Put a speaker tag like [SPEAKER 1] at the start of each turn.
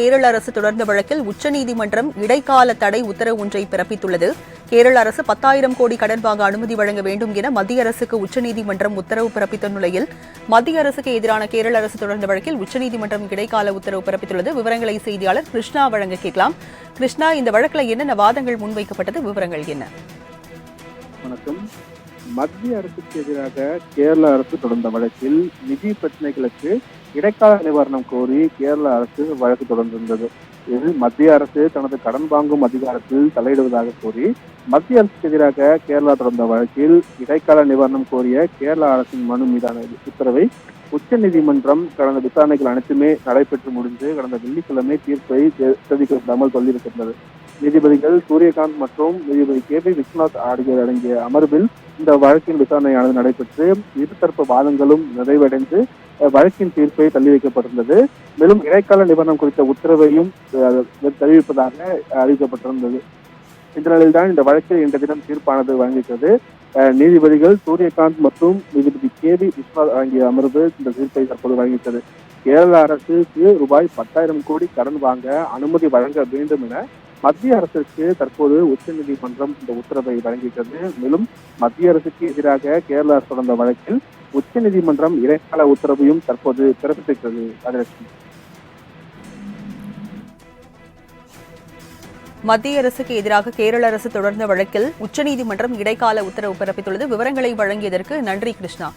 [SPEAKER 1] கேரள அரசு தொடர்ந்த வழக்கில் உச்சநீதிமன்றம் இடைக்கால தடை உத்தரவு ஒன்றை பிறப்பித்துள்ளது. கேரள அரசு 10,000 கோடி கடன் வாங்க அனுமதி வழங்க வேண்டும் என மத்திய அரசுக்கு உச்சநீதிமன்றம் உத்தரவு பிறப்பித்த நிலையில் மத்திய அரசுக்கு எதிரான கேரள அரசு தொடர்ந்த வழக்கில் உச்சநீதிமன்றம் இடைக்கால உத்தரவு பிறப்பித்துள்ளது. விவரங்களை செய்தியாளர் கிருஷ்ணா வழங்க கேட்கலாம். கிருஷ்ணா, இந்த வழக்கில் என்னென்ன வாதங்கள் முன்வைக்கப்பட்டது? விவரங்கள் என்ன?
[SPEAKER 2] வணக்கம். மத்திய அரசுக்கு எதிராக கேரள அரசு தொடர்ந்த வழக்கில் நிதி பிரச்சனைகளுக்கு இடைக்கால நிவாரணம் கோரி கேரள அரசு வழக்கு தொடர்ந்திருந்தது. இதில் மத்திய அரசு தனது கடன் வாங்கும் அதிகாரத்தில் தலையிடுவதாக கூறி மத்திய அரசுக்கு எதிராக கேரளா தொடர்ந்த வழக்கில் இடைக்கால நிவாரணம் கோரிய கேரள அரசின் மனு மீதான உத்தரவை உச்சநீதிமன்றம் கடந்த விசாரணைகள் அனைத்துமே நடைபெற்று முடிந்து கடந்த வெள்ளிக்கிழமை தீர்ப்பை தெரிவிக்காமல் சொல்லியிருக்கின்றது. நீதிபதிகள் சூரியகாந்த் மற்றும் நீதிபதி கே.பி. விஸ்வநாத் ஆகியோர் அடங்கிய அமர்வில் இந்த வழக்கின் விசாரணையானது நடைபெற்று இருதரப்பு வாதங்களும் நிறைவடைந்து வழக்கின் தீர்ப்பை தள்ளி வைக்கப்பட்டிருந்தது. மேலும் இடைக்கால நிவாரணம் குறித்த உத்தரவையும் தெரிவிப்பதாக அறிவிக்கப்பட்டிருந்தது. இந்த நிலையில்தான் இந்த வழக்கில் இன்றைய தினம் தீர்ப்பானது வழங்கியிருக்கிறது. நீதிபதிகள் சூரியகாந்த் மற்றும் நீதிபதி கே.பி. விஸ்வநாத் அடங்கிய அமர்வு இந்த தீர்ப்பை தற்போது வழங்கியிருக்கிறது. கேரள அரசுக்கு ரூபாய் 10,000 கோடி கடன் வாங்க அனுமதி வழங்க வேண்டும் என மத்திய அரசுக்கு தற்போது உச்சநீதிமன்றம் இந்த உத்தரவை வழங்கியிருக்கிறது. மேலும் மத்திய அரசுக்கு எதிராக கேரள அரசு தொடர்ந்த வழக்கில் உச்சநீதிமன்றம் இடைக்கால உத்தரவையும் தற்போது பிறப்பித்திருக்கிறது.
[SPEAKER 1] மத்திய அரசுக்கு எதிராக கேரள அரசு தொடர்ந்த வழக்கில் உச்சநீதிமன்றம் இடைக்கால உத்தரவு பிறப்பித்துள்ளது. விவரங்களை வழங்கியதற்கு நன்றி கிருஷ்ணா.